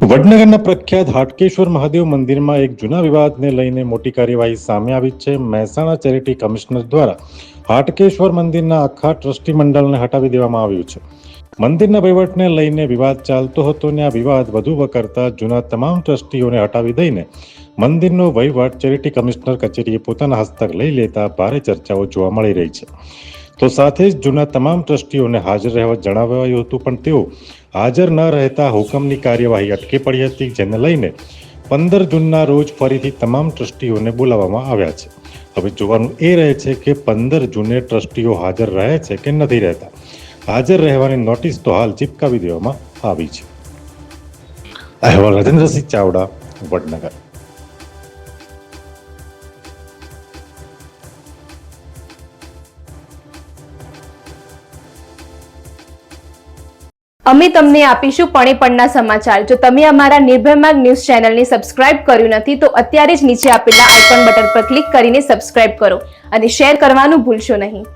વડનગરના પ્રખ્યાત હાટકેશ્વર મહાદેવ મંદિરમાં એક જૂના વિવાદને લઈને મોટી કાર્યવાહી સામે આવી છે. મહેસાણા ચેરિટી કમિશનર દ્વારા હાટકેશ્વર મંદિરના આખા ટ્રસ્ટી મંડળને હટાવી દેવામાં આવ્યું છે. મંદિરના વહીવટને લઈને વિવાદ ચાલતો હતો અને આ વિવાદ વધુ વકરતા જૂના તમામ ટ્રસ્ટીઓને હટાવી દઈને મંદિરનો વહીવટ ચેરિટી કમિશનર કચેરીએ પોતાના હસ્તક લઈ લેતા ભારે ચર્ચાઓ જોવા મળી રહી છે. તો સાથે જ જૂના તમામ ટ્રસ્ટીઓને હાજર રહેવા જણાવાયું હતું, પણ તેઓ હાજર ન રહેતા હુકમની કાર્યવાહી અટકી પડી હતી, જેને લઈને 15 જૂનના રોજ ફરીથી તમામ ટ્રસ્ટીઓને બોલાવવામાં આવ્યા છે. હવે જોવાનું એ રહે છે કે 15 જૂને ટ્રસ્ટીઓ હાજર રહે છે કે નથી રહેતા. હાજર રહેવાની નોટિસ તો હાલ ચીપકાવી દેવામાં આવી છે. અહેવાલ રાજેન્દ્રસિંહ ચાવડા, વડનગર. અમે તમને આપીશું પળેપળના સમાચાર. જો તમે અમારા નિર્ભય માર્ગ ન્યૂઝ ચેનલને સબસ્ક્રાઇબ કર્યું નથી તો અત્યારે જ નીચે આપેલા આઇકોન બટન પર ક્લિક કરીને સબસ્ક્રાઇબ કરો અને શેર કરવાનું ભૂલશો નહીં.